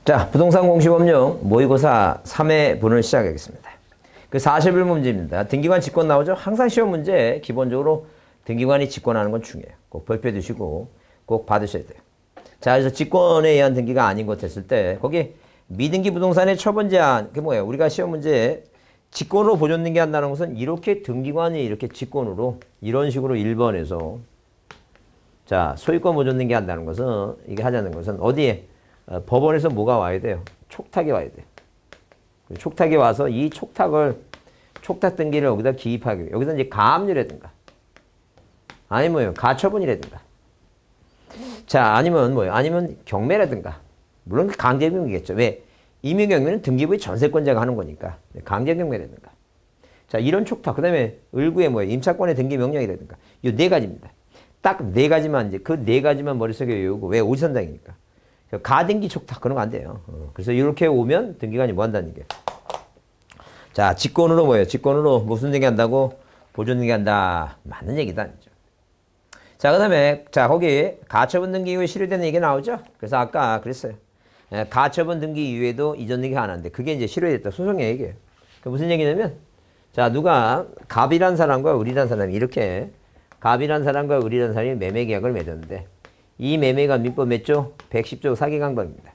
자, 부동산 공시법령 모의고사 3회분을 시작하겠습니다. 그 40일 문제입니다. 등기관 직권 나오죠? 항상 시험 문제 기본적으로 등기관이 직권하는 건 중요해요. 꼭 발표해 두시고 꼭 받으셔야 돼요. 자, 그래서 직권에 의한 등기가 아닌 것 했을 때 거기 미등기 부동산의 처분 제한, 그게 뭐예요? 우리가 시험 문제에 직권으로 보존 등기한다는 것은 이렇게 등기관이 이렇게 직권으로 이런 식으로 1번에서 자, 소유권 보존 등기한다는 것은 이게 하자는 것은 어디에? 법원에서 뭐가 와야 돼요? 촉탁이 와야 돼요. 촉탁이 와서 이 촉탁 등기를 여기다 기입하기 위해 여기서 이제 가압류라든가 아니면 뭐예요? 가처분이라든가 자, 아니면 뭐예요? 아니면 경매라든가 물론 강제경매겠죠. 왜? 임의경매는 등기부의 전세권자가 하는 거니까 강제경매라든가 자, 이런 촉탁, 그 다음에 을구의 뭐예요? 임차권의 등기 명령이라든가 이 네 가지입니다. 딱 네 가지만 이제 그 네 가지만 머릿속에 외우고 왜? 오지선당이니까 가등기 촉탁 그런 거 안 돼요. 그래서 이렇게 오면 등기관이 뭐 한다는 얘기예요. 자, 직권으로 뭐예요? 직권으로 무슨 등기한다고? 보존 등기한다. 맞는 얘기다. 아니죠. 자, 그 다음에 자, 거기 가처분 등기 이후에 실효되는 얘기 나오죠? 그래서 아까 그랬어요. 가처분 등기 이후에도 이전 등기가 안 하는데 그게 이제 실효됐다. 소송의 얘기예요. 그 무슨 얘기냐면 자, 누가 갑이란 사람과 을이란 사람이 이렇게 갑이란 사람과 을이란 사람이 매매 계약을 맺었는데 이 매매가 민법 몇 조? 110조 사기강박입니다.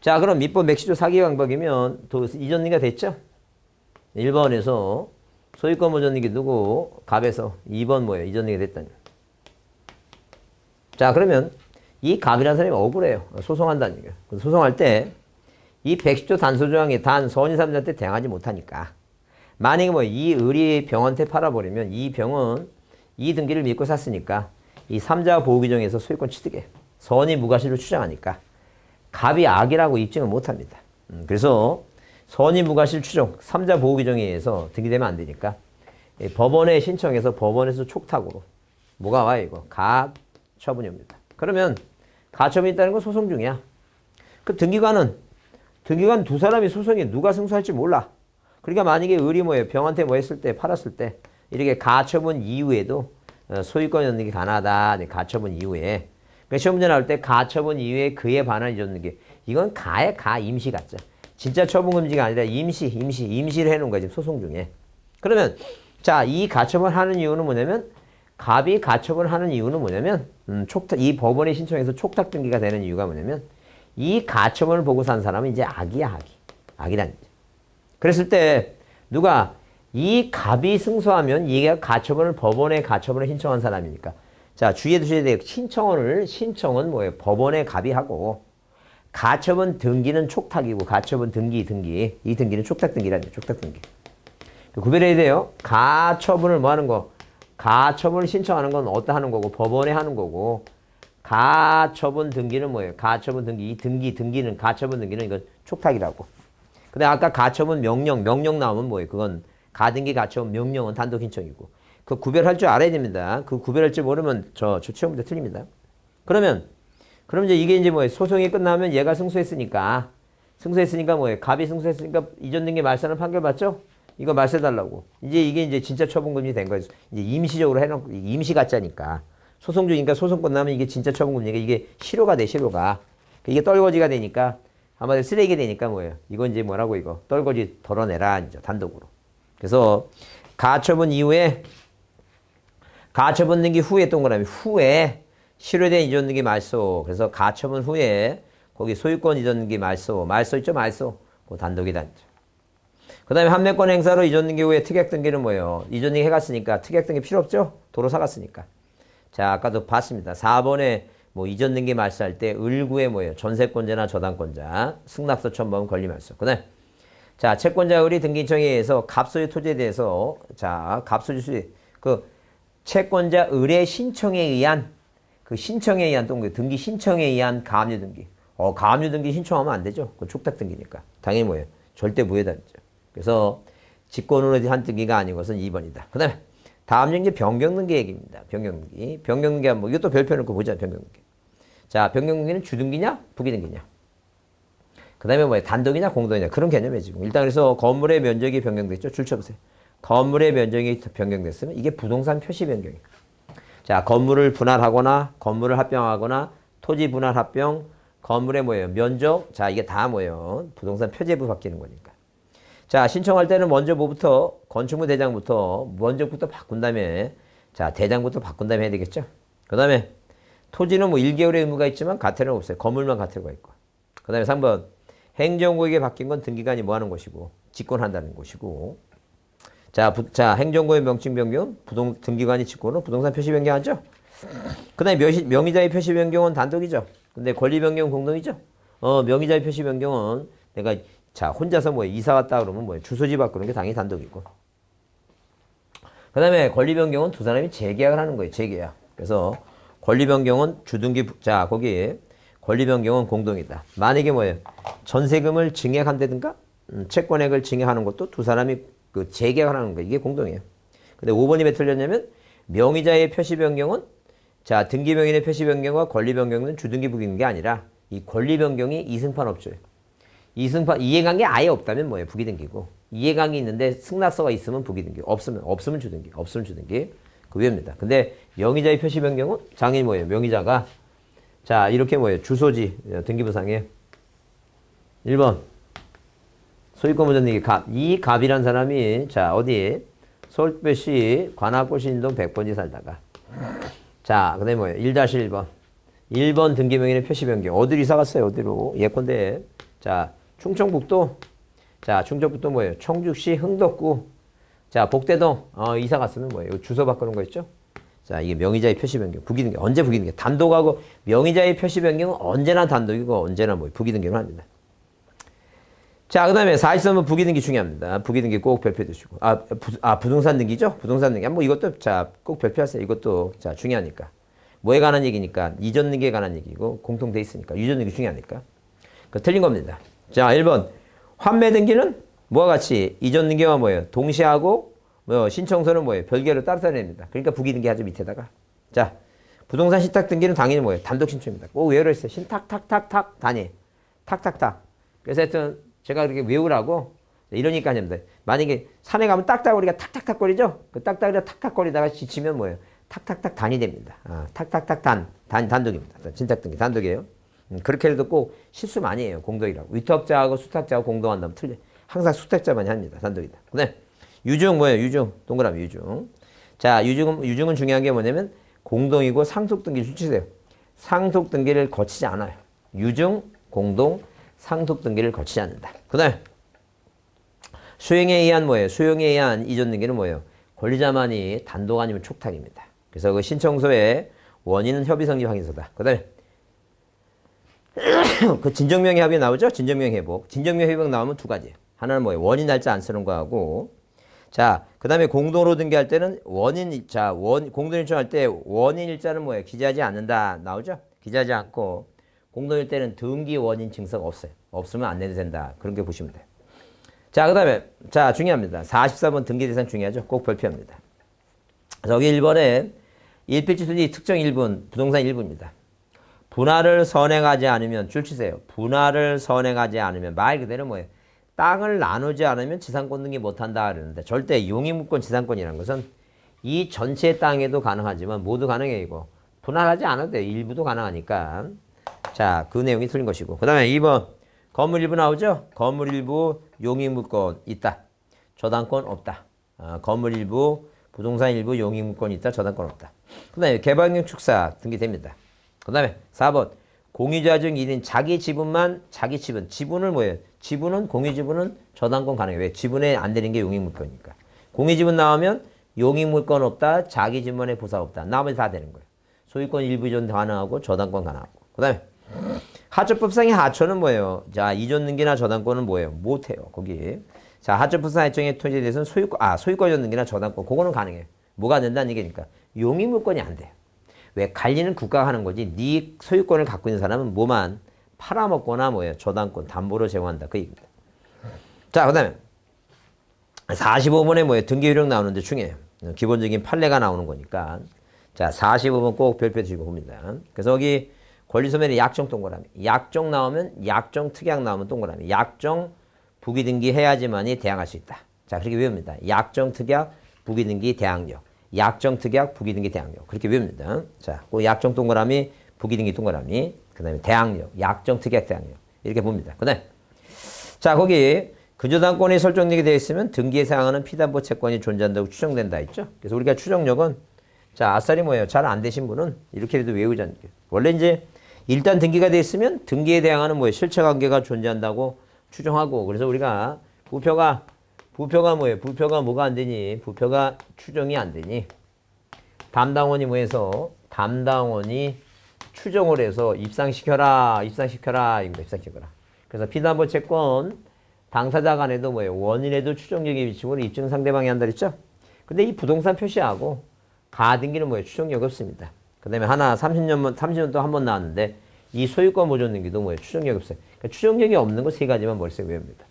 자, 그럼 민법 110조 사기강박이면 또 이전 등기가 됐죠? 1번에서 소유권 보존 등기 두고 갑에서 2번 뭐예요? 이전 등기가 됐다니. 자, 그러면 이 갑이라는 사람이 억울해요. 소송한다는 얘기예요. 소송할 때 이 110조 단소조항이 단 선의사분자한테 대항하지 못하니까 만약에 뭐 이 을이 병한테 팔아버리면 이 병은 이 등기를 믿고 샀으니까 이 삼자 보호 규정에서 소유권 취득에 선의 무과실을 주장하니까 갑이 악이라고 입증을 못합니다. 그래서 선의 무과실 추정 삼자 보호 규정에 의해서 등기되면 안 되니까 법원에 신청해서 법원에서 촉탁으로 뭐가 와요 이거? 가처분이 옵니다. 그러면 가처분이 있다는 건 소송 중이야. 그 등기관 두 사람이 소송에 누가 승소할지 몰라. 그러니까 만약에 을이 뭐예요? 병한테 뭐 했을 때 팔았을 때 이렇게 가처분 이후에도 소유권 있는 게 가능하다. 가처분 이후에. 그러니까 시험 문제 나올 때 가처분 이후에 그에 반한 이전 게 이건 가에 가 임시 가짜. 진짜 처분 금지가 아니라 임시를 해놓은 거야 지금 소송 중에. 그러면 자, 이 가처분 하는 이유는 뭐냐면 갑이 가처분 하는 이유는 뭐냐면 이 법원에 신청해서 촉탁 등기가 되는 이유가 뭐냐면 이 가처분을 보고 산 사람은 이제 악이야 악이란. 그랬을 때 누가 이 갑이 승소하면 얘가 법원에 가처분을 신청한 사람이니까. 자, 주의해 두셔야 돼요. 신청은 뭐예요? 법원에 갑이 하고, 가처분 등기는 촉탁이고, 가처분 등기. 이 등기는 촉탁 등기라는 거예요. 촉탁 등기. 구별해야 돼요. 가처분을 뭐 하는 거? 가처분을 신청하는 건 어디다 하는 거고, 법원에 하는 거고, 가처분 등기는 뭐예요? 가처분 등기. 이 등기는, 가처분 등기는 이건 촉탁이라고. 근데 아까 가처분 명령 나오면 뭐예요? 그건 가등기 가처분 명령은 단독 신청이고 그 구별할 줄 알아야 됩니다. 그 구별할 줄 모르면 저 시험 문제 틀립니다. 그럼 이제 이게 이제 뭐예요? 소송이 끝나면 얘가 승소했으니까 뭐예요? 갑이 승소했으니까 이전 등기 말소는 판결 받죠? 이거 말소해 달라고. 이게 이제 진짜 처분금지 된 거예요. 이제 임시적으로 해놓고 임시 가짜니까 소송 중이니까 소송 끝나면 이게 진짜 처분금지가 이게 실효가 돼 실효가. 이게 떨거지가 되니까 한마디로 쓰레기 되니까 뭐예요? 이건 이제 뭐라고 이거 떨거지 덜어내라 이제 단독으로. 그래서 가처분 이후에 가처분 등기 후에 동그라미 후에 실효된 이전 등기 말소. 그래서 가처분 후에 거기 소유권 이전 등기 말소 있죠 말소. 그 단독이다. 그 다음에 판매권 행사로 이전 등기 후에 특약 등기는 뭐예요? 이전 등기 해갔으니까 특약 등기 필요 없죠? 도로 사갔으니까. 자, 아까도 봤습니다. 4번에 뭐 이전 등기 말소할 때 을구에 뭐예요? 전세권자나 저당권자 승낙서 첨부하면 권리말소. 그다음 자, 채권자 을이 등기청에 의해서 갑소유 토지에 대해서 자, 갑소유수 그 채권자 을의 신청에 의한 또 등기 신청에 의한 가압류 등기. 가압류 등기 신청하면 안 되죠. 그건 촉탁 등기니까. 당연히 뭐예요? 절대 무효다죠. 그래서 직권으로 한 등기가 아닌 것은 2번이다. 그다음에 다음 이제 변경 등기 얘기입니다. 변경 등기 뭐 이것도 별표 놓고 보자. 변경 등기. 자, 변경 등기는 주등기냐, 부기등기냐. 그 다음에 뭐야? 단독이냐, 공동이냐. 그런 개념이에요, 지금. 일단 그래서 건물의 면적이 변경됐죠? 줄 쳐보세요. 건물의 면적이 변경됐으면 이게 부동산 표시 변경이에요. 자, 건물을 분할하거나, 건물을 합병하거나, 토지 분할 합병, 건물의 뭐예요? 면적. 자, 이게 다 뭐예요? 부동산 표제부 바뀌는 거니까. 자, 신청할 때는 먼저 뭐부터? 건축물 대장부터, 면적부터 바꾼 다음에, 자, 대장부터 바꾼 다음에 해야 되겠죠? 그 다음에, 토지는 뭐 1개월의 의무가 있지만 가태료는 없어요. 건물만 가태료가 있고. 그 다음에 3번, 행정구역에 바뀐 건 등기관이 뭐 하는 것이고, 직권한다는 것이고. 자, 행정구역 명칭 변경, 등기관이 직권은 부동산 표시 변경하죠? 그 다음에 명의자의 표시 변경은 단독이죠? 근데 권리 변경은 공동이죠? 명의자의 표시 변경은 내가 자, 혼자서 뭐예요? 이사 갔다 그러면 뭐예요? 주소지 바꾸는 게 당연히 단독이고. 그 다음에 권리 변경은 두 사람이 재계약을 하는 거예요. 재계약. 그래서 권리 변경은 주등기, 자, 거기 권리 변경은 공동이다. 만약에 뭐예요? 전세금을 증액한다든가, 채권액을 증액하는 것도 두 사람이 그 재계약을 하는 거예요. 이게 공동이에요. 근데 5번이 왜 틀렸냐면, 명의자의 표시 변경은, 자, 등기명인의 표시 변경과 권리 변경은 주등기 부기는 게 아니라, 이 권리 변경이 이승판 업주예요. 이해관계 아예 없다면 뭐예요? 부기등기고. 이해관계 있는데 승낙서가 있으면 부기등기. 없으면 주등기. 그 위입니다. 근데 명의자의 표시 변경은 장인이 뭐예요? 명의자가 자, 이렇게 뭐예요? 주소지 등기부상에 1번 소유권 무전등기 갑. 이 갑이란 사람이 자, 어디? 서울특별시 관악구시 인동 100번지 살다가 자, 그 다음에 뭐예요? 1-1번 1번 등기명인의 표시 변경. 어디로 이사 갔어요? 어디로? 예컨대 자, 충청북도. 자, 충청북도 뭐예요? 청주시 흥덕구. 자, 복대동. 이사 갔으면 뭐예요? 주소 바꾸는 거 있죠? 자, 이게 명의자의 표시 변경. 부기등기. 언제 부기등기? 단독하고 명의자의 표시 변경은 언제나 단독이고 언제나 뭐예요? 부기등기를 합니다. 자, 그 다음에 43번 부기등기 중요합니다. 부기등기 꼭 별표해 두시고. 부동산 등기죠? 부동산 등기. 뭐 이것도 자, 꼭 별표하세요. 이것도 자, 중요하니까. 뭐에 관한 얘기니까? 이전 등기에 관한 얘기고 공통돼 있으니까. 유전 등기 중요하니까. 그 틀린 겁니다. 자, 1번. 환매 등기는 뭐와 같이 이전 등기와 뭐예요? 동시하고 신청서는 뭐예요? 별개로 따로 냅니다. 그러니까 부기 등기 하죠, 밑에다가. 자, 부동산 신탁 등기는 당연히 뭐예요? 단독 신청입니다. 꼭 외우라 했어요. 신탁탁탁탁 단위. 탁탁탁. 그래서 하여튼 제가 그렇게 외우라고 이러니까 합니다. 만약에 산에 가면 딱딱거리가 탁탁탁 거리죠? 그 딱딱거리가 탁탁거리다가 지치면 뭐예요? 탁탁탁 단이 됩니다. 탁탁탁 단독입니다. 신탁 등기 단독이에요. 그렇게 해도 꼭 실수 많이 해요. 공동이라고. 위탁자하고 수탁자하고 공동한다면 틀려. 항상 수탁자만이 합니다. 단독이다. 그다음에 유증 뭐예요? 유증. 동그라미 유증. 자, 유증은 중요한 게 뭐냐면 공동이고 상속 등기를 주치세요. 상속 등기를 거치지 않아요. 유증, 공동, 상속 등기를 거치지 않는다. 그다음에 수용에 의한 뭐예요? 수용에 의한 이전 등기는 뭐예요? 권리자만이 단독 아니면 촉탁입니다. 그래서 그 신청서의 원인은 협의성립 확인서다. 그다음에 그 진정명의 합의 나오죠? 진정명 회복. 진정명 회복 나오면 두 가지예요. 하나는 뭐예요? 원인 날짜 안 쓰는 거하고. 자, 그 다음에 공동으로 등기할 때는 공동일정할 때 원인 일자는 뭐예요? 기재하지 않는다. 나오죠? 기재하지 않고. 공동일 때는 등기 원인 증서가 없어요. 없으면 안 내도 된다. 그런 게 보시면 돼요. 자, 그 다음에, 자, 중요합니다. 44번 등기 대상 중요하죠? 꼭 발표합니다. 저기 1번에 일필지 수지 특정 일분, 부동산 일부입니다. 분할을 선행하지 않으면 줄치세요. 분할을 선행하지 않으면 말 그대로 뭐예요? 땅을 나누지 않으면 지상권 등기 못한다 그러는데 절대 용의무권 지상권이라는 것은 이 전체 땅에도 가능하지만 모두 가능해요. 이거 분할하지 않아도 돼요. 일부도 가능하니까. 자, 그 내용이 틀린 것이고. 그 다음에 2번 건물 일부 나오죠? 건물 일부 용의무권 있다. 저당권 없다. 건물 일부 부동산 일부 용의무권 있다. 저당권 없다. 그 다음에 개발경 축사 등기됩니다. 그 다음에 4번 공유자 중 1인 자기 지분만 자기 지분을 뭐예요? 지분은 공유지분은 저당권 가능해요. 왜? 지분에 안 되는 게 용의물권이니까. 공유지분 나오면 용의물권 없다. 자기 지분에 보상 없다. 나머지 다 되는 거예요. 소유권 일부 이전 가능하고 저당권 가능하고. 그 다음에 하천법상의 하천은 뭐예요? 자, 이전 등기나 저당권은 뭐예요? 못해요. 거기. 자, 하천법상 해청의 토지에 대해서는 소유권 이전 등기나 저당권 그거는 가능해요. 뭐가 안 된다는 얘기니까 용의물권이 안 돼요. 왜? 관리는 국가가 하는 거지. 네 소유권을 갖고 있는 사람은 뭐만 팔아먹거나 뭐예요? 저당권, 담보로 제공한다. 그 얘기입니다. 자, 그 다음에 45번에 뭐예요? 등기 효력 나오는데 중요해요. 기본적인 판례가 나오는 거니까. 자, 45번 꼭 별표 주시고 봅니다. 그래서 여기 권리소멸의 약정 동그라미. 약정 나오면 약정 특약 나오면 동그라미. 약정 부기등기 해야지만이 대항할 수 있다. 자, 그렇게 외웁니다. 약정 특약 부기등기 대항력. 약정 특약 부기등기 대항력. 그렇게 외웁니다. 자, 그 약정 동그라미 부기등기 동그라미. 그 다음에 대항력, 약정 특약 대항력. 이렇게 봅니다. 그 다음에 자, 거기 근저당권이 설정력이 되어 있으면 등기에 사항하는 피담보 채권이 존재한다고 추정된다 했죠. 그래서 우리가 추정력은 자, 아싸리 뭐예요? 잘 안 되신 분은 이렇게라도 외우자는 게. 원래 이제 일단 등기가 되어 있으면 등기에 대항하는 뭐예요? 실체 관계가 존재한다고 추정하고 그래서 우리가 부표가 뭐예요? 부표가 뭐가 안 되니? 부표가 추정이 안 되니? 담당원이 뭐해서 담당원이 추정을 해서 입상시켜라 이겁니다. 입상시켜라. 그래서 피담보 채권 당사자 간에도 뭐예요? 원인에도 추정력의 비축으로 입증 상대방이 한다 그랬죠? 근데 이 부동산 표시하고 가등기는 뭐예요? 추정력이 없습니다. 그 다음에 하나 30년 동안 한 번 나왔는데 이 소유권 보존 등기도 뭐예요? 추정력이 없어요. 그러니까 추정력이 없는 거 세 가지만 머릿속에 외웁니다.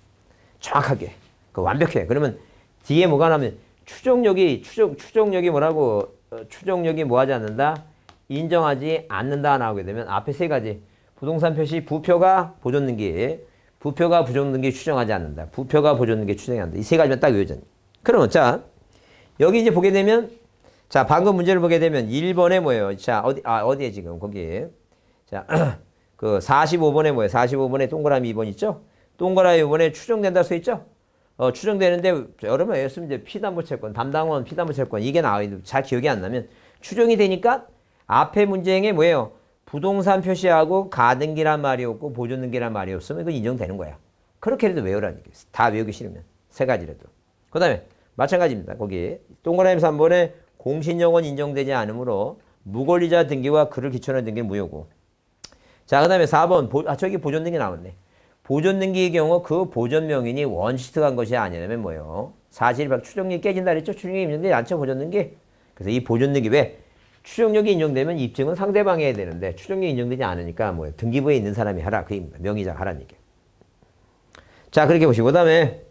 정확하게. 그 완벽해. 그러면 뒤에 뭐가 나면 추정력이 뭐라고 추정력이 뭐 하지 않는다? 인정하지 않는다 나오게 되면 앞에 세 가지 부동산 표시 부표가 보존 등기 부표가 보존 등기 추정하지 않는다. 부표가 보존 등기 추정이 안 된다. 이 세 가지만 딱 외우잖아요. 그러면 자 여기 이제 보게 되면 자 방금 문제를 보게 되면 1번에 뭐예요? 자 어디에 지금 거기 자 그 45번에 뭐예요? 45번에 동그라미 2번 있죠? 동그라미 2번에 추정된다 써 있죠? 추정되는데 여러분 외웠으면 이제 피담보 채권 담당원 피담보 채권 이게 나와요. 잘 기억이 안 나면 추정이 되니까 앞에 문제행에 뭐예요? 부동산 표시하고 가등기란 말이 없고 보존등기란 말이 없으면 이건 인정되는 거야. 그렇게라도 외우라는 얘기예요. 다 외우기 싫으면. 세 가지라도. 그 다음에 마찬가지입니다. 거기 동그라미 3번에 공신영원 인정되지 않으므로 무권리자 등기와 그를 기초로 한 등기는 무효고. 자, 그 다음에 4번. 저기 보존등기 나왔네. 보존등기의 경우 그 보존명인이 원시특 한 것이 아니라면 뭐예요? 사실 추정력이 깨진다 그랬죠? 추정력이 있는데 않죠? 보존등기. 그래서 이 보존등기 왜? 추정력이 인정되면 입증은 상대방이 해야 되는데 추정력이 인정되지 않으니까 뭐예요? 등기부에 있는 사람이 하라. 그 얘기입니다. 명의자가 하라는 얘기예요. 자, 그렇게 보시고 그다음에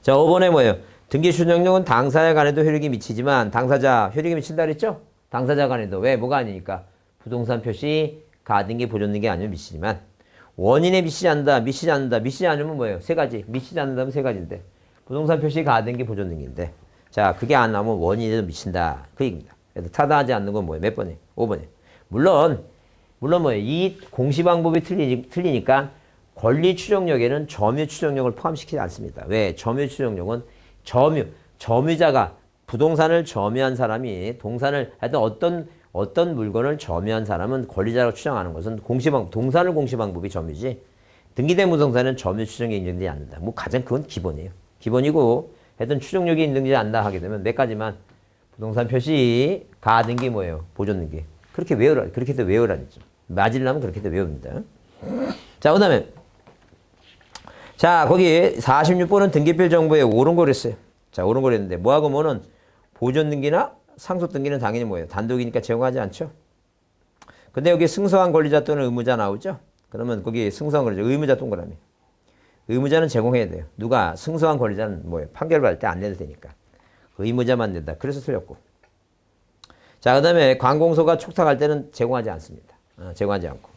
자, 5번에 뭐예요? 등기 추정력은 당사자 간에도 효력이 미치지만 당사자 효력이 미친다 그랬죠? 당사자 간에도 왜? 뭐가 아니니까 부동산 표시, 가등기, 보존등기 아니면 미치지만 원인에 미치지 않는다. 미치지 않으면 뭐예요? 세 가지. 미치지 않는다면 세 가지인데 부동산 표시, 가등기, 보존등기인데 자, 그게 안 나오면 원인에도 미친다. 그 얘기입니다. 그래서 타당하지 않는 건 뭐예요? 몇 번에? 5번에. 물론 뭐예요? 이 공시 방법이 틀리니까 권리 추정력에는 점유 추정력을 포함시키지 않습니다. 왜? 점유 추정력은 점유자가 부동산을 점유한 사람이 하여튼 어떤 물건을 점유한 사람은 권리자라고 추정하는 것은 동산을 공시 방법이 점유지 등기된 부동산은 점유 추정이 인정되지 않는다. 뭐 가장 그건 기본이에요. 기본이고 하여튼 추정력이 인정되지 않는다 하게 되면 몇 가지만 부동산 표시, 가등기 뭐예요? 보존등기. 그렇게 외우라. 그렇게도 외우라니죠. 맞으려면 그렇게도 외웁니다. 자, 그 다음에 자, 거기 46번은 등기필 정보에 옳은 거 그랬어요. 자, 옳은 거 그랬는데 뭐하고 뭐는 보존등기나 상속등기는 당연히 뭐예요? 단독이니까 제공하지 않죠. 근데 여기 승소한 권리자 또는 의무자 나오죠? 그러면 거기 승소한 권리자, 의무자 동그라미. 의무자는 제공해야 돼요. 누가? 승소한 권리자는 뭐예요? 판결받을 때 안 내도 되니까. 의무자만 낸다. 그래서 틀렸고. 자, 그 다음에 관공서가 촉탁할 때는 제공하지 않습니다. 제공하지 않고.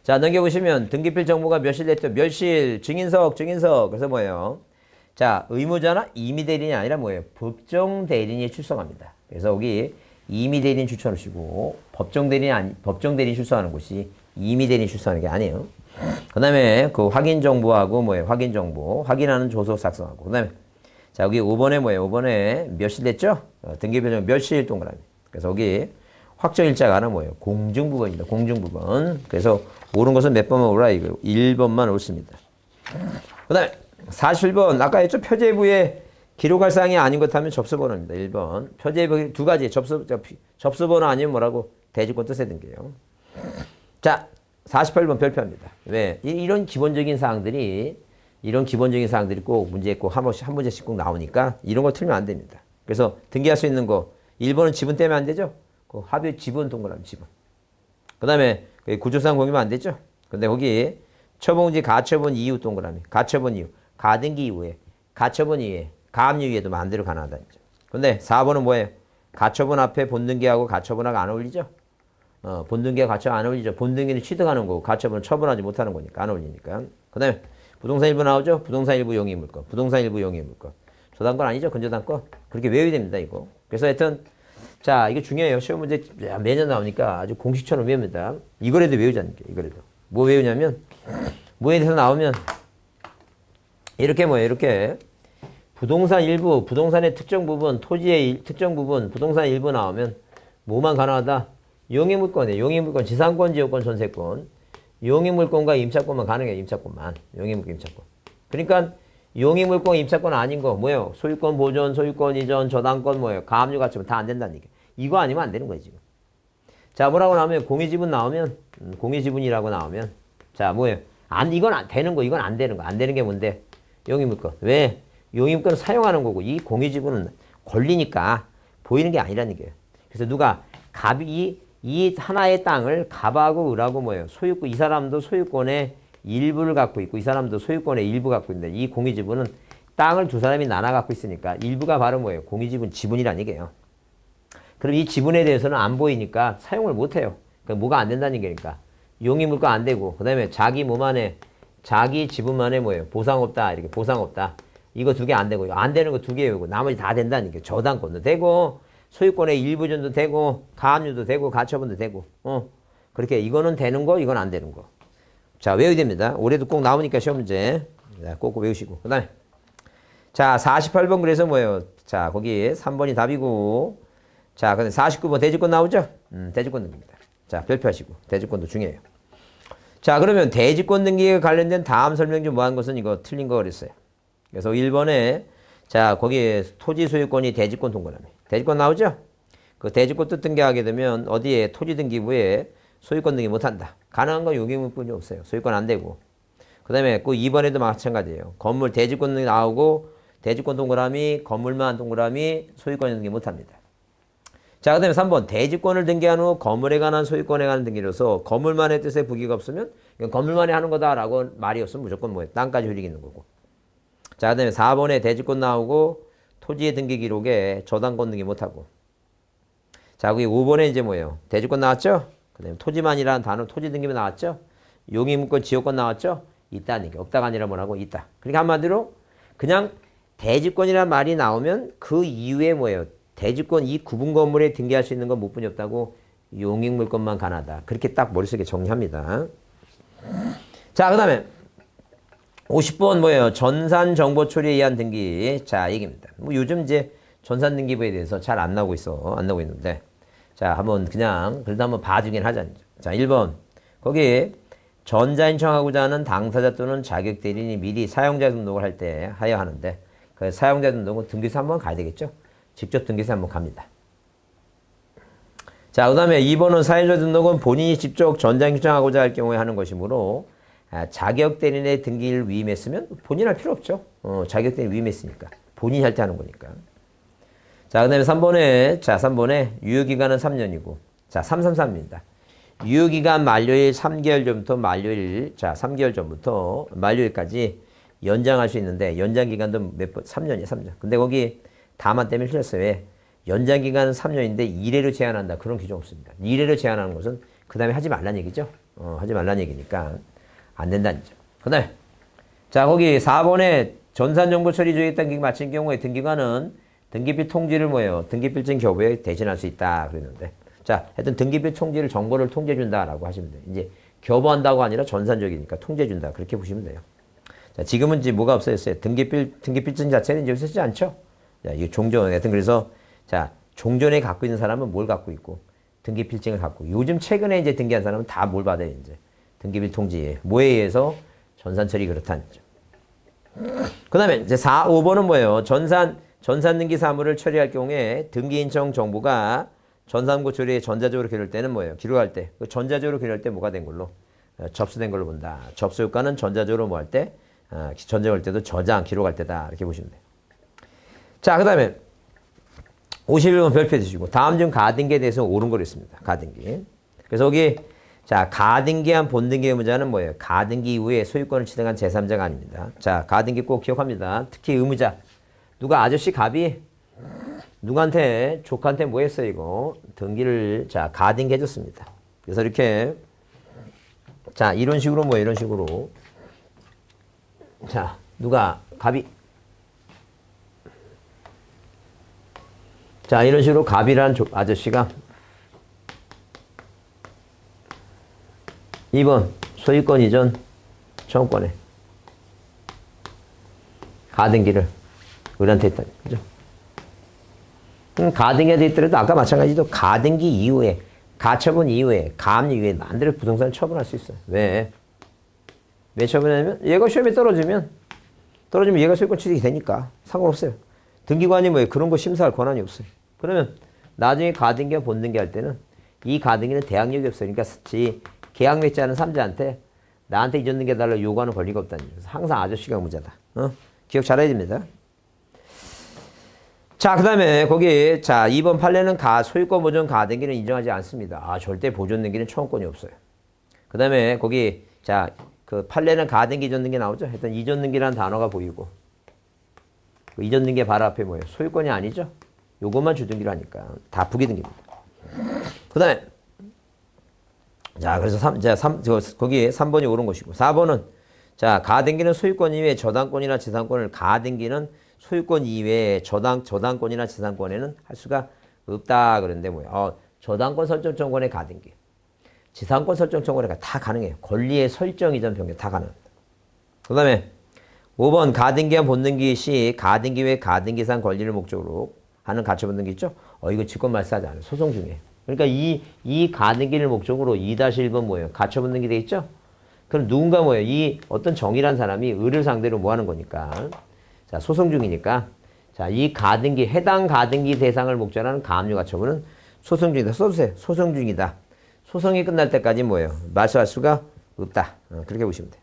자, 넘겨보시면 등기필 정보가 몇실 됐죠? 몇실, 증인석. 그래서 뭐예요? 자, 의무자나 임의대리인이 아니라 뭐예요? 법정대리인이 출석합니다. 그래서 여기 임의대리인 추천하시고 법정대리인 출석하는 곳이 임의대리인 출석하는 게 아니에요. 그 다음에 그 확인 정보하고 뭐예요? 확인 정보. 확인하는 조서 작성하고. 그 다음에 자, 여기 5번에 뭐예요? 5번에 몇실 됐죠? 등기필 정보 몇실 동그라미. 그래서 여기 확정일자가 하나 뭐예요? 공증부분입니다. 공증부분. 그래서 옳은 것은 몇 번만 오라 이거 1번만 옳습니다. 그 다음에 41번 아까 했죠? 표제부에 기록할 사항이 아닌 것 하면 접수번호입니다. 1번. 표제부 두 가지 접수번호 아니면 뭐라고? 대지권 뜻의 등기예요. 자, 48번 별표입니다. 왜? 이런 기본적인 사항들이 꼭 문제에 꼭 한 문제씩 꼭 나오니까 이런 거 틀면 안 됩니다. 그래서 등기할 수 있는 거 1번은 지분 떼면 안 되죠? 그 합의 지분 동그라미 지분. 그 다음에 구조상 공유면 안 되죠? 근데 거기 처분지 가처분 이유 동그라미. 가처분 이유. 가등기 이후에. 가처분 이후에. 가압류 이후에도 마음대로 가능하다. 근데 4번은 뭐예요? 가처분 앞에 본등기하고 가처분하고 안 어울리죠? 본등기와 가처분 안 어울리죠? 본등기는 취득하는 거고 가처분은 처분하지 못하는 거니까 안 어울리니까. 그 다음에 부동산 일부 나오죠? 부동산 일부 용의 물건. 부동산 일부 용의 물건. 저당권 아니죠? 근저당권. 그렇게 외워야 됩니다, 이거. 그래서 하여튼 자, 이거 중요해요. 시험 문제 매년 나오니까 아주 공식처럼 외웁니다. 이거라도 외우자는 게, 이거라도. 뭐 외우냐면, 뭐에 대해서 나오면, 이렇게 뭐예요, 이렇게. 부동산 일부, 부동산의 특정 부분, 토지의 특정 부분, 부동산 일부 나오면, 뭐만 가능하다? 용의물권이에요. 용의물권, 지상권, 지역권, 전세권. 용의물권과 임차권만 가능해요, 임차권만. 용의물권, 임차권. 그러니까, 용의물권, 임차권 아닌 거, 뭐예요? 소유권 보존, 소유권 이전, 저당권, 뭐예요? 가압류 가처분 다 안 된다는 얘기. 이거 아니면 안 되는 거예요, 지금. 자, 뭐라고 나오면, 공유지분 나오면, 공유지분이라고 나오면, 자, 뭐예요? 이건 안 되는 거, 이건 안 되는 거. 안 되는 게 뭔데? 용의물권. 왜? 용의물권을 사용하는 거고, 이 공유지분은 권리니까 보이는 게 아니라는 얘기예요. 그래서 누가, 이 하나의 땅을 갑하고 을하고 뭐예요? 소유권, 이 사람도 소유권의 일부를 갖고 있고, 이 사람도 소유권의 일부 갖고 있는데, 이 공유지분은 땅을 두 사람이 나눠 갖고 있으니까, 일부가 바로 뭐예요? 공유지분 지분이라는 얘기예요. 그럼 이 지분에 대해서는 안 보이니까 사용을 못 해요. 그러니까 뭐가 안 된다는 얘기니까. 용의물권 안 되고, 그 다음에 자기 몸 안에, 자기 지분만에 뭐예요? 보상 없다. 이렇게 보상 없다. 이거 두 개 안 되고, 안 되는 거 두 개 외우고, 나머지 다 된다는 게 저당권도 되고, 소유권의 일부전도 되고, 가압류도 되고, 가처분도 되고, 그렇게 이거는 되는 거, 이건 안 되는 거. 자, 외워야 됩니다. 올해도 꼭 나오니까 시험 문제. 자, 꼭꼭 외우시고. 그 다음에. 자, 48번 그래서 뭐예요? 자, 거기 3번이 답이고, 자, 근데 49번 대지권 나오죠? 대지권 등기입니다. 자, 별표하시고. 대지권도 중요해요. 자, 그러면 대지권 등기에 관련된 다음 설명 중 뭐한 것은 이거 틀린 거 그랬어요. 그래서 1번에, 자, 거기에 토지 소유권이 대지권 동그라미. 대지권 나오죠? 그 대지권 뜻 등기하게 되면 어디에 토지 등기부에 소유권 등기 못한다. 가능한 건 용의물권이 없어요. 소유권 안 되고. 그 다음에 그 2번에도 마찬가지예요. 건물 대지권 등기 나오고 대지권 동그라미, 건물만 동그라미, 소유권 등기 못합니다. 자, 그 다음에 3번 대지권을 등기한 후 건물에 관한 소유권에 관한 등기로서 건물만의 뜻에 부기가 없으면 이건 건물만이 하는 거다라고 말이 없으면 무조건 뭐예요? 땅까지 흘리기 있는 거고. 자, 그 다음에 4번에 대지권 나오고 토지의 등기 기록에 저당권 등기 못하고. 자, 거기 5번에 이제 뭐예요? 대지권 나왔죠? 그 다음에 토지만이라는 단어 토지 등기만 나왔죠? 용의물권 지역권 나왔죠? 있다는 게 없다가 아니라 뭐라고? 있다. 그러니까 한마디로 그냥 대지권이라는 말이 나오면 그 이후에 뭐예요? 대지권 이 구분 건물에 등기할 수 있는 건 무뿐이 없다고 용익물권만 가능하다. 그렇게 딱 머릿속에 정리합니다. 자, 그 다음에 50번 뭐예요? 전산 정보 처리에 의한 등기. 자, 얘기입니다. 뭐 요즘 이제 전산 등기부에 대해서 잘 안 나오고 있어. 안 나오고 있는데. 자, 한번 그냥 그래도 한번 봐주긴 하자. 자, 1번. 거기 전자인청하고자 하는 당사자 또는 자격 대리인이 미리 사용자 등록을 할 때 하여야 하는데 그 사용자 등록은 등기소 한번 가야 되겠죠? 직접 등기소 한번 갑니다. 자, 그 다음에 2번은 사용자 등록은 본인이 직접 전자인청하고자 할 경우에 하는 것이므로 자격 대리인의 등기를 위임했으면 본인 할 필요 없죠. 자격 대리인 위임했으니까. 본인이 할 때 하는 거니까. 자, 그 다음에 3번에 유효기간은 3년이고. 자, 333입니다. 유효기간 만료일 3개월 전부터 만료일, 자, 3개월 전부터 만료일까지 연장할 수 있는데, 연장기간도 몇 번? 3년이에요, 3년. 근데 거기 다만 때문에 틀렸어요. 왜? 연장기간은 3년인데 1회로 제한한다. 그런 규정 없습니다. 1회로 제한하는 것은 그 다음에 하지 말란 얘기죠. 하지 말란 얘기니까 안 된다는 점. 그 다음에, 자, 거기 4번에 전산정보 처리 조약에 등기 마친 경우에 등기관은 등기필 통지를 뭐예요? 등기필증 교부에 대신할 수 있다. 그랬는데. 자, 하여튼 등기필 통지를 정보를 통제해준다라고 하시면 돼요. 이제 교부한다고 아니라 전산적이니까 통제해준다. 그렇게 보시면 돼요. 자, 지금은 이제 뭐가 없어졌어요? 등기필증 자체는 이제 쓰지 않죠? 자, 이게 종전, 하여튼 그래서, 자, 종전에 갖고 있는 사람은 뭘 갖고 있고, 등기필증을 갖고, 요즘 최근에 이제 등기한 사람은 다 뭘 받아요, 이제. 등기필 통지에. 뭐에 의해서? 전산 처리 그렇다는 점. 그 다음에 이제 5번은 뭐예요? 전산 등기 사무를 처리할 경우에 등기 인청 정보가 전산고 처리에 전자적으로 기록할 때는 뭐예요? 기록할 때. 그 전자적으로 기록할 때 뭐가 된 걸로? 접수된 걸로 본다. 접수 효과는 전자적으로 뭐 할 때? 전자할 때도 저장, 기록할 때다. 이렇게 보시면 돼요. 자, 그 다음에 51번 별표 주시고 다음 중 가등기에 대해서 옳은 거로 있습니다. 가등기. 그래서 여기 자, 가등기한 본등기의 의무자는 뭐예요? 가등기 이후에 소유권을 취득한 제3자가 아닙니다. 자, 가등기 꼭 기억합니다. 특히 의무자. 누가 아저씨 갑이 누구한테 조카한테 뭐 했어요 이거? 등기를 자, 가등기 해줬습니다. 그래서 이렇게 자, 이런 식으로 뭐 이런 식으로 자, 누가 갑이 자, 이런 식으로 갑이라는 아저씨가 2번 소유권 이전 청구권에 가등기를 을한테 했다. 그죠? 가등기가 돼 있더라도 아까 마찬가지로 가등기 이후에 가처분 이후에 가압류 이후에 마음대로 부동산을 처분할 수 있어요. 왜? 왜 처분하냐면 얘가 시험에 떨어지면 얘가 소유권 취득이 되니까 상관없어요. 등기관이 뭐예요? 그런 거 심사할 권한이 없어요. 그러면 나중에 가등기와 본등기 할 때는 이 가등기는 대항력이 없어요. 그러니까 계약 맺지 않은 삼자한테 나한테 이전 등기 해달라고 요구하는 권리가 없다는 거죠. 항상 아저씨가 무자다. 기억 잘해야 됩니다. 자, 그 다음에 거기, 자, 2번 판례는 소유권 보존 가등기는 인정하지 않습니다. 절대 보존 등기는 청구권이 없어요. 그 다음에 거기, 자, 그 판례는 가등기 이전 등기 나오죠? 일단 이전 등기라는 단어가 보이고, 그 이전 등기 바로 앞에 뭐예요? 소유권이 아니죠? 요것만 주등기로 하니까. 다 부기등기입니다. 그 다음에, 자, 그래서 거기에 3번이 옳은 것이고, 4번은, 자, 가등기는 소유권 이외에 저당권이나 지상권을 가등기는 소유권 이외에 저당권이나 지상권에는 할 수가 없다. 그런데 뭐야? 저당권 설정 청구권의 가등기, 지상권 설정 청구권에 다 가능해요. 권리의 설정 이전 변경 다 가능합니다. 그 다음에 5번 가등기와 본등기 시 가등기 외 가등기상 권리를 목적으로 하는 가처분등기 있죠? 이거 직권 말소하지 않아요. 소송 중에. 그러니까 이 가등기를 목적으로 2-1번 뭐예요? 가처분등기 돼 있죠? 그럼 누군가 뭐예요? 이 어떤 정의란 사람이 을을 상대로 뭐 하는 거니까. 자, 소송 중이니까. 자, 이 가등기, 해당 가등기 대상을 목적으로 하는 가압류 가처분은 소송 중이다. 써주세요. 소송 중이다. 소송이 끝날 때까지 뭐예요? 말소할 수가 없다. 그렇게 보시면 돼요.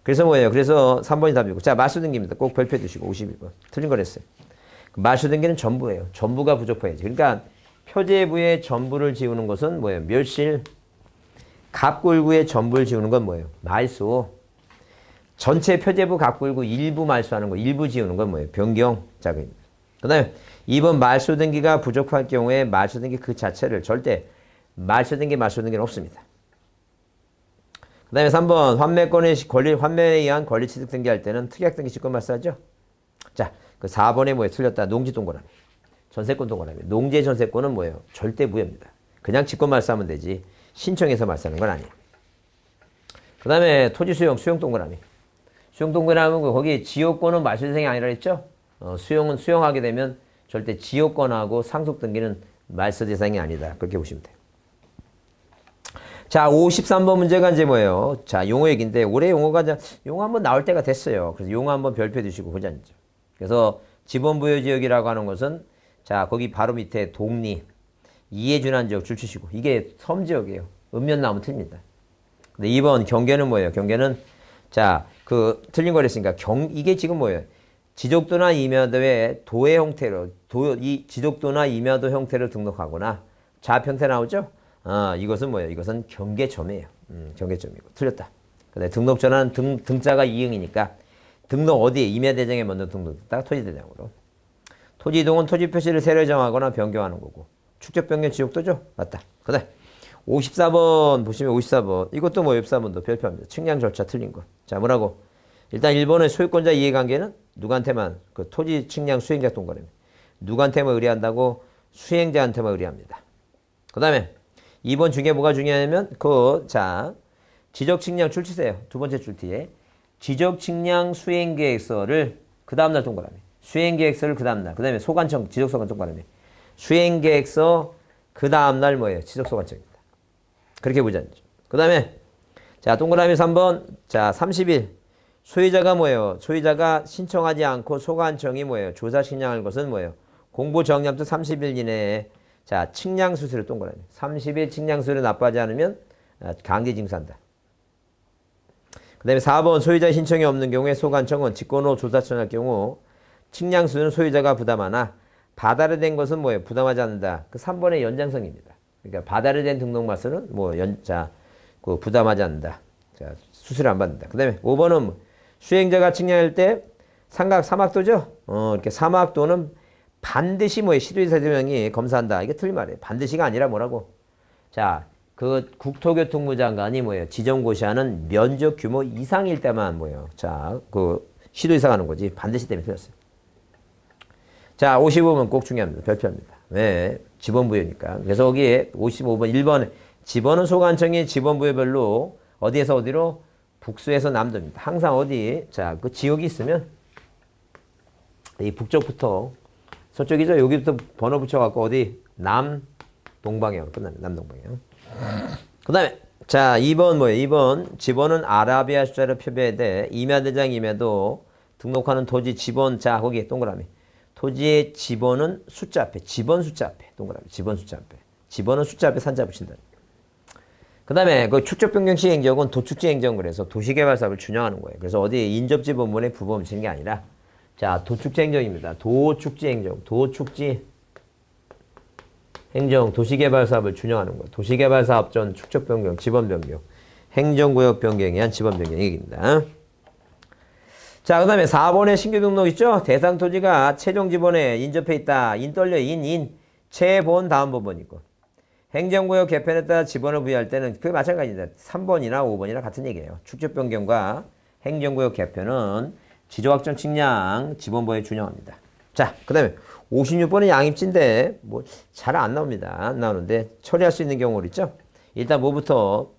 그래서 뭐예요? 그래서 3번이 답이고. 자, 말소등기입니다. 꼭 별표 두시고 52번. 틀린 거랬어요. 말소등기는 전부예요. 전부가 부족해야지. 그러니까 표제부의 전부를 지우는 것은 뭐예요? 멸실. 갑골구의 전부를 지우는 건 뭐예요? 말소. 전체 표제부 갑골구 일부 말소하는 거, 일부 지우는 건 뭐예요? 변경 작업입니다. 그 다음에 2번 말소등기가 부족할 경우에 말소등기 그 자체를 절대 말소등기는 없습니다. 그 다음에 3번 환매에 의한 권리 취득 등기할 때는 특약등기 직권 말소하죠? 자, 그 4번에 뭐예요? 틀렸다. 농지 동거남이. 전세권 동거남이. 농지의 전세권은 뭐예요? 절대 무효입니다. 그냥 직권 말소하면 되지. 신청해서 말소하는 건 아니에요. 그 다음에 토지 수용 동거남이. 수용 동거남은 거기 지역권은 말소 대상이 아니라 했죠? 수용하게 되면 절대 지역권하고 상속 등기는 말소 대상이 아니다. 그렇게 보시면 돼요. 자, 53번 문제가 이제 뭐예요? 자, 용어 얘기인데 올해 용어 한번 나올 때가 됐어요. 그래서 용어 한번 별표 두시고 보자. 그래서 지번부여지역이라고 하는 것은 자, 거기 바로 밑에 독립, 이해준한 지역 줄 치시고 이게 섬지역이에요. 읍면 나오면 틀립니다. 근데 2번 경계는 뭐예요? 경계는 자, 틀린 거랬으니까 이게 지금 뭐예요? 지적도나 임야도의 도의 형태로 이 지적도나 임야도 형태로 등록하거나 자합 형태 나오죠? 이것은 뭐예요? 이것은 경계점이에요. 경계점이고 틀렸다. 근데 등록전환 등자가 이응이니까 등록 어디에? 임야대장에 먼저 등록했다가 토지대장으로. 토지이동은 토지 표시를 새로 정하거나 변경하는 거고. 축적 변경 지적도죠? 맞다. 그다음 54번 보시면 54번 이것도 뭐 54번도 별표합니다. 측량 절차 틀린 거. 자, 뭐라고? 일단 1번의 소유권자 이해관계는 누구한테만 그 토지 측량 수행자 동거래입니다. 누구한테만 의뢰한다고? 수행자한테만 의뢰합니다. 그 다음에 2번 중에 뭐가 중요하냐면 자 지적 측량 줄 치세요. 두 번째 줄 뒤에 지적 측량 수행계획서를 그 다음날 동거래합니다. 수행계획서를 그 다음날. 그 다음에 소관청 지적소관 동거래합니다. 수행계획서 그 다음날 뭐예요? 지적소관청입니다. 그렇게 보자. 그 다음에 자 동그라미 3번 자 30일 소유자가 뭐예요? 소유자가 신청하지 않고 소관청이 뭐예요? 조사 측량할 것은 뭐예요? 공보 정량부터 30일 이내에 자 측량 수수료 동그라미 30일 측량 수수료 납부하지 않으면 강제 징수한다. 그 다음에 4번 소유자 신청이 없는 경우에 소관청은 직권 후 조사 청할 경우 측량 수수료는 소유자가 부담하나 바다를 된 것은 뭐예요? 부담하지 않는다. 그 3번의 연장성입니다. 그러니까 바다를 된 등록말소는 부담하지 않는다. 자, 수수료 안 받는다. 그 다음에 5번은 수행자가 측량할 때 사막도죠? 이렇게 사막도는 반드시 시도지사 대명이 검사한다. 이게 틀린 말이에요. 반드시가 아니라 뭐라고? 자, 그 국토교통부 장관이 지정고시하는 면적 규모 이상일 때만 자, 시도지사가 하는 거지. 반드시 때문에 틀렸어요. 자, 55번 꼭 중요합니다. 별표입니다. 네, 지번부여니까. 그래서 거기에 55번 1번에 지번은 소관청이 지번부여별로 어디에서 어디로? 북수에서 남도입니다. 항상 어디? 자, 그 지역이 있으면 이 북쪽부터 서쪽이죠. 여기부터 번호 붙여갖고 어디? 동방향으로 끝납니다. 남동방향. 그 다음에 자 2번 뭐예요? 2번 지번은 아라비아 숫자로 표기돼 임야대장 임야도 등록하는 토지 지번. 자 거기 동그라미. 토지의 지번은 숫자 앞에. 지번 숫자 앞에. 동그라미. 지번 숫자 앞에. 지번은 숫자 앞에 산자 붙인다. 그 다음에 그 축적변경시 행정은 도축지 행정. 그래서 도시개발사업을 준영하는 거예요. 그래서 어디 인접지 본문에 부분 붙이는 게 아니라 자 도축지 행정입니다. 도축지 행정. 도축지 행정, 도시개발사업을 준영하는 거예요. 도시개발사업 전 축적변경, 지번변경, 행정구역 변경에 의한 지번변경 얘기입니다. 자, 그 다음에 4번에 신규 등록 있죠? 대상 토지가 최종 지번에 인접해 있다. 인 떨려, 최본 다음 법원이고. 행정구역 개편에 따라 지번을 부여할 때는 그게 마찬가지입니다. 3번이나 5번이나 같은 얘기예요. 축적변경과 행정구역 개편은 지조확정 측량 지번부에 준영합니다. 자, 그 다음에 56번은 양입지인데 뭐 잘 안 나옵니다. 안 나오는데 처리할 수 있는 경우가 있죠. 일단 뭐부터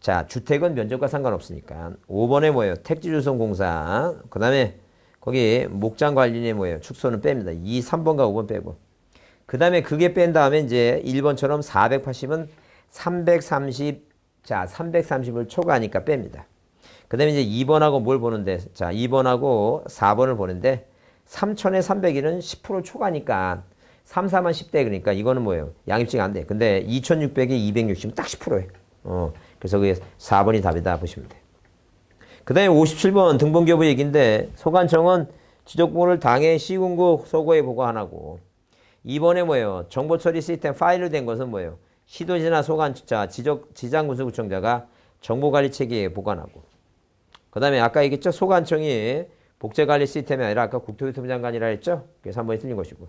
자 주택은 면적과 상관없으니까 5번에 뭐예요? 택지조성공사. 그 다음에 거기 목장관리에 뭐예요? 축소는 뺍니다. 2, 3번과 5번 빼고. 그 다음에 그게 뺀 다음에 이제 1번처럼 480은 330 자 330을 초과하니까 뺍니다. 그 다음에 이제 2번하고 뭘 보는데 자 2번하고 4번을 보는데 3천에 300일은 10% 초과니까 3, 4만 10대 그러니까 이거는 뭐예요? 양입지가 안 돼. 근데 2600에 260은 딱 10%예요. 그래서 그게 4번이 답이다 보시면 돼요. 그 다음에 57번 등본교부 얘기인데 소관청은 지적본을 당해 시군구 소고에 보고 안 하고 2번에 뭐예요? 정보처리 시스템 파일로 된 것은 뭐예요? 시도지나 소관자 지장군수구청자가 정보관리 체계에 보관하고 그 다음에 아까 얘기했죠? 소관청이 복제관리 시스템이 아니라 아까 국토교통부 장관이라 했죠? 그래서 한 번에 틀린 것이고.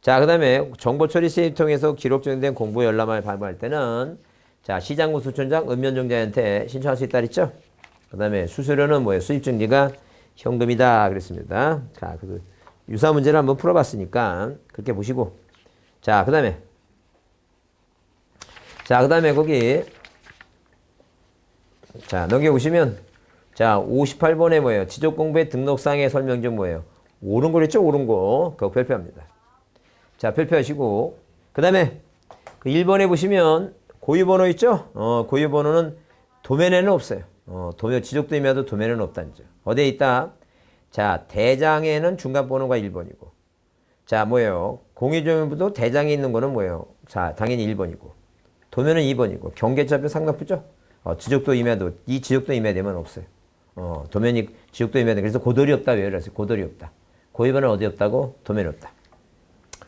자, 그 다음에 정보처리 시스템 통해서 기록 정된 공부 열람을 발부할 때는 자, 시장군수청장 읍면정자한테 신청할 수 있다 그랬죠? 그 다음에 수수료는 뭐예요? 수입증지가 현금이다 그랬습니다. 자, 그 유사 문제를 한번 풀어봤으니까 그렇게 보시고. 자, 그 다음에 거기 자, 넘겨보시면 자, 58번에 뭐예요? 지적공부의 등록상의 설명 중 뭐예요? 옳은 거랬죠? 옳은 거. 그거 별표합니다. 자, 별표하시고. 그 다음에 그 1번에 보시면 고유번호 있죠? 고유번호는 도면에는 없어요. 지적도임에도 도면에는 없다는 점. 어디에 있다? 자, 대장에는 중간번호가 1번이고. 자, 뭐예요? 공유조면부도 대장에 있는 거는 뭐예요? 자, 당연히 1번이고. 도면은 2번이고. 경계차표 상납부죠? 지적도 임해도, 이 지적도 임해되면 없어요. 도면이 지역도 임해야 돼. 그래서 고돌이 없다. 왜 그랬어요? 고돌이 없다. 고유번은 어디 없다고? 도면이 없다.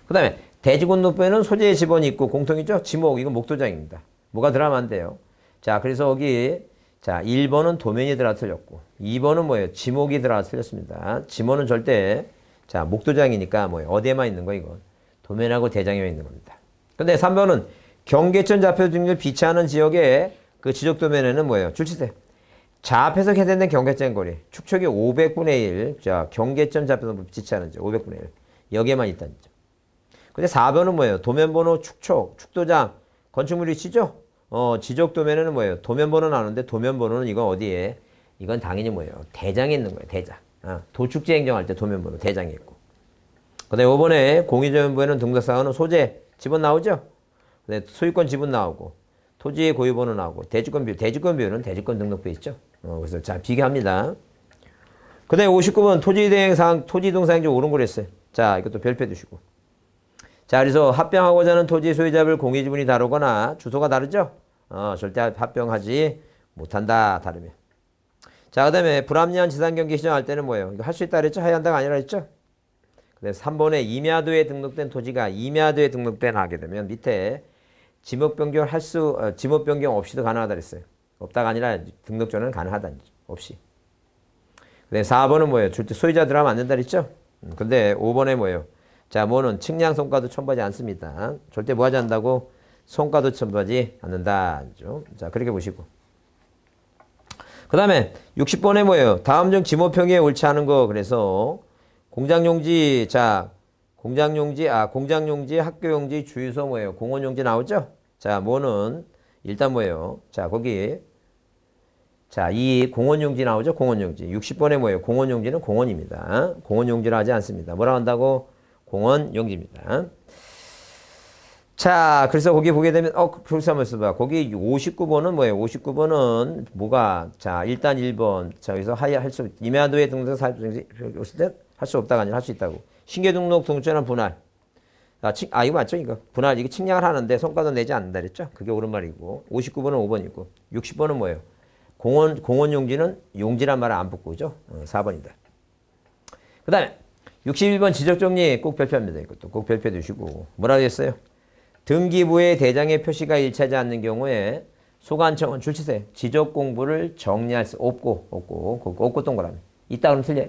그 다음에 대지군록부에는 소재의 지번이 있고 공통이죠? 지목. 이건 목도장입니다. 뭐가 들어가면 안 돼요. 자, 그래서 여기 자 1번은 도면이 들어가 틀렸고 2번은 뭐예요? 지목이 들어가 틀렸습니다. 지목은 절대 자 목도장이니까 뭐예요? 어디에만 있는 거 이건? 도면하고 대장에만 있는 겁니다. 근데 3번은 경계점 좌표 등을 비치하는 지역의 그 지적도면에는 뭐예요? 줄치세. 좌표에서 해당된 경계점 거리. 축척이 500분의 1. 자, 경계점 좌표에서 비치하는 지 500분의 1. 여기에만 있다는 점. 근데 4번은 뭐예요? 도면번호 축척, 축도장, 건축물 위치죠? 지적도면에는 뭐예요? 도면번호 나오는데 도면번호는 이건 어디에? 이건 당연히 뭐예요? 대장에 있는 거예요. 대장. 도축지 행정할 때 도면번호 대장에 있고. 그 다음에 5번에 공유조면부에는 등록사항은 소재, 지분 나오죠? 네, 소유권 지분 나오고. 토지의 고유번호 나오고. 대지권비율은 대지권 등록부에 있죠? 그래서 자, 비교합니다. 그 다음에 59번 토지이동사항 옳은 걸 했어요. 자, 이것도 별표 두시고. 자, 그래서 합병하고자 하는 토지 소유자별 공유지분이 다르거나 주소가 다르죠? 절대 합병하지 못한다. 다르면. 자, 그 다음에 불합리한 지상경계 시정할 때는 뭐예요? 이거 할 수 있다 그랬죠? 해야 한다가 아니라 그랬죠? 그래서 3번에 임야도에 등록된 토지가 임야도에 등록된 하게 되면 밑에 지목 변경 없이도 가능하다 그랬어요. 없다가 아니라 등록 전에는 가능하다. 없이. 근데 4번은 뭐예요? 줄때 소유자 들어가면 안 된다 그랬죠? 근데 5번에 뭐예요? 자, 뭐는 측량 성과도 첨부하지 않습니다. 절대 뭐 하지 않는다고? 성과도 첨부하지 않는다. 자, 그렇게 보시고. 그 다음에 60번에 뭐예요? 다음 중 지목평에 옳지 않은 거. 그래서 공장용지, 자, 공장용지, 학교용지, 주유소 뭐예요? 공원용지 나오죠? 자, 뭐는 일단 뭐예요? 자, 거기 자, 이 공원용지 나오죠? 공원용지. 60번에 뭐예요? 공원용지는 공원입니다. 공원용지를 하지 않습니다. 뭐라 한다고? 공원용지입니다. 자, 그래서 거기 보게 되면, 그렇게 한번 써봐. 거기 59번은 뭐예요? 59번은 뭐가, 자, 일단 1번. 자, 여기서 할 수, 임야도에 등록해서 할 때 할 수 없다가 아니라 할 수 있다고. 신규 등록 등록제는 분할. 이거 맞죠? 이거. 분할, 이게 측량을 하는데 성과도 내지 않는다 그랬죠? 그게 옳은 말이고. 59번은 5번이고. 60번은 뭐예요? 공원 용지는 용지란 말을 안 붙고, 그죠? 4번이다. 그 다음에 61번 지적정리 꼭 별표합니다. 이것도 꼭 별표해 두시고. 뭐라고 했어요? 등기부에 대장의 표시가 일치하지 않는 경우에 소관청은 줄치세 지적 공부를 정리할 수 없고 동그라미. 있다 그러면 틀려요.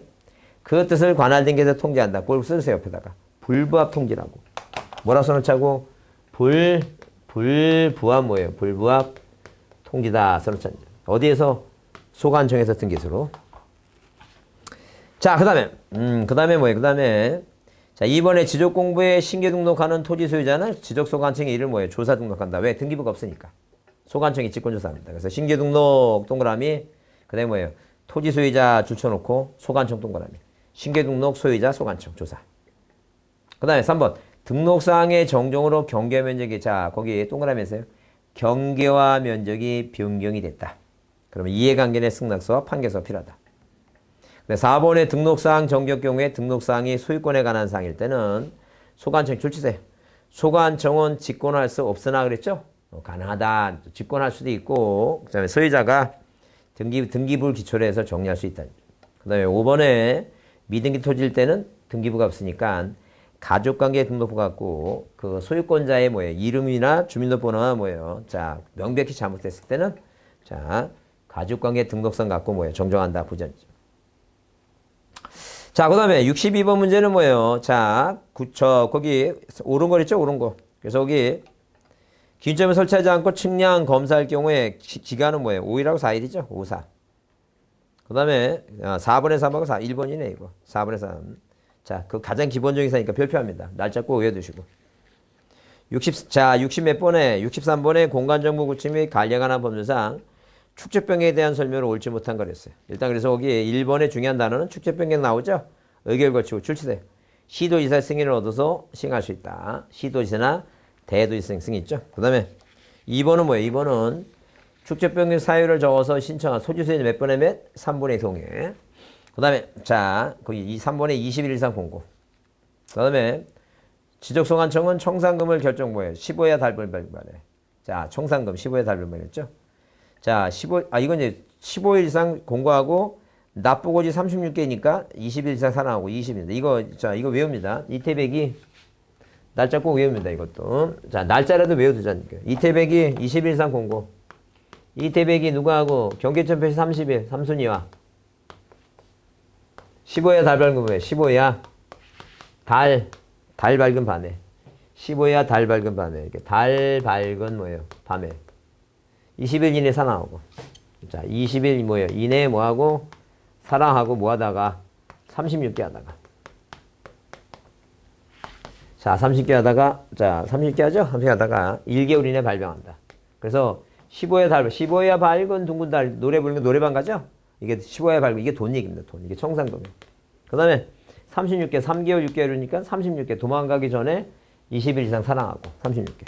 그 뜻을 관할등기에서 통지한다. 그걸 쓰세요. 옆에다가. 불부합 통지라고. 뭐라 써놓자고? 불부합 뭐예요? 불부합 통지다. 써놓자. 어디에서? 소관청에서 등기소로. 자, 그 다음에 뭐예요? 그 다음에 자, 이번에 지적 공부에 신규 등록하는 토지 소유자는 지적 소관청의 일을 뭐예요? 조사 등록한다. 왜? 등기부가 없으니까. 소관청이 직권조사합니다. 그래서 신규 등록 동그라미, 그 다음에 뭐예요? 토지 소유자 줄쳐놓고 소관청 동그라미. 신규 등록 소유자 소관청 조사. 그 다음에 3번. 등록사항의 정정으로 경계 면적이, 자, 거기 동그라미 했어요. 경계와 면적이 변경이 됐다. 그러면 이해관계의 승낙서와 판결서가 필요하다. 4번의 등록사항 정격 경우에 등록사항이 소유권에 관한 사항일 때는 소관청 줄치세요. 소관청은 직권할 수 없으나 그랬죠? 가능하다. 직권할 수도 있고, 그 다음에 소유자가 등기부를 기초로 해서 정리할 수 있다. 그 다음에 5번에 미등기 토지일 때는 등기부가 없으니까 가족관계 등록부 갖고 그 소유권자의 뭐예요? 이름이나 주민등록번호가 뭐예요? 자, 명백히 잘못됐을 때는 자, 가족관계 등록상 갖고 뭐예요? 정정한다. 부전이죠. 자, 그 다음에 62번 문제는 뭐예요? 자, 거기, 옳은 거 있죠? 옳은 거. 그래서 거기, 기준점을 설치하지 않고 측량 검사할 경우에 기간은 뭐예요? 5일하고 4일이죠? 5, 4. 그 다음에 4번에 3하고 4, 1번이네, 이거. 4번에 3. 자, 그 가장 기본적인 사니까 별표합니다. 날짜 꼭 외워두시고. 60 몇 번에, 63번에 공간정보 구축 및 관리에 관한 법률상 축적변경에 대한 설명을 옳지 못한 거랬어요. 일단 그래서 거기 1번의 중요한 단어는 축적변경 나오죠? 의결 거치고 출치돼. 시도지사 승인을 얻어서 시행할 수 있다. 시도지사나 대도지사 승인 있죠? 그 다음에 2번은 뭐예요? 2번은 축적변경 사유를 적어서 신청한 소지수의 몇 번에 몇? 3분의 동의. 그 다음에 자, 거기 3번에 20일 이상 공고. 그 다음에 지적소관청은 청산금을 결정 뭐예요? 15야 달분 발급하네. 자, 청산금 15야 달분 발급했죠? 자, 이건 이제 15일 이상 공고하고 납부고지 36개니까 20일 이상 살아나고 20일인데 이거 외웁니다. 이태백이 날짜 꼭 외웁니다. 이것도. 자, 날짜라도 외워두자니까. 이태백이 20일 이상 공고. 이태백이 누가 하고 경계천 표시 30일 3순위와 15야 달 밝은 거예요. 15야 달 밝은 밤에. 15야 달 밝은 밤에. 이렇게 달 밝은 뭐예요? 밤에. 20일 이내 사랑하고. 자, 20일 뭐예요? 이내에 뭐하고? 사랑하고 뭐하다가? 36개 하다가. 자, 30개 하다가, 자, 30개 하죠? 30개 하다가 1개월 이내 발병한다. 그래서 15야 밝은 둥근 달, 노래 부르는 거 노래방 가죠? 이게 15야 밝은, 이게 돈 얘기입니다. 돈. 이게 청산금이에요. 그 다음에 36개, 3개월, 6개월이니까 36개. 도망가기 전에 20일 이상 사랑하고. 36개.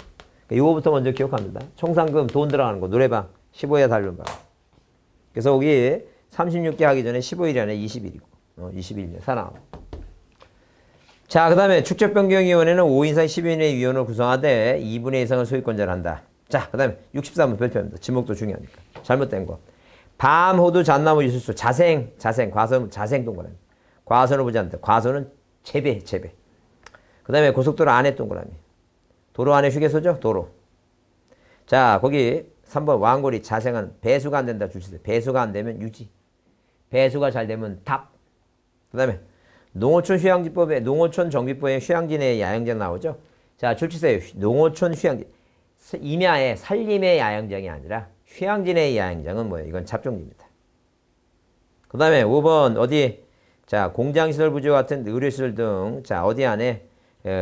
이거부터 먼저 기억합니다. 청산금 돈 들어가는 거 노래방 15야 달면 봐. 그래서 여기 36개 하기 전에 15일이 아니라 20일이고 20일이네 사랑하고. 자, 그 다음에 축적변경위원회는 5인상 10인 의 위원을 구성하되 2분의 이상을 소유권자를 한다. 자, 그 다음에 63번 별표합니다. 지목도 중요하니까. 잘못된 거. 밤, 호두, 잣나무, 유수수, 자생, 과선, 자생 동그라미. 과선을 보지 않는다. 과선은 재배. 그 다음에 고속도로 안에 동그라미. 도로 안에 휴게소죠? 도로. 자, 거기 3번 왕고리 자생은 배수가 안 된다. 줄치세. 배수가 안 되면 유지. 배수가 잘 되면 답. 그 다음에 농어촌 휴양지법에 농어촌 정비법에 휴양지 내 야영장 나오죠? 자, 줄치세. 농어촌 휴양지. 임야의 산림의 야영장이 아니라 휴양지 내 야영장은 뭐예요? 이건 잡종지입니다. 그 다음에 5번 어디? 자, 공장시설 부지와 같은 의료시설 등, 자, 어디 안에,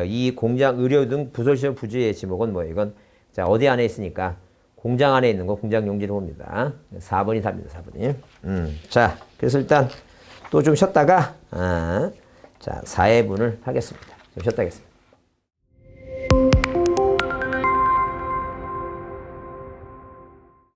이 공장, 의료 등 부설시설 부지의 지목은 뭐예요? 이건, 자, 어디 안에 있으니까, 공장 안에 있는 거 공장 용지로 봅니다. 4번이 답니다, 4번이. 자, 그래서 일단 또 좀 쉬었다가, 자, 4회분을 하겠습니다. 좀 쉬었다 하겠습니다.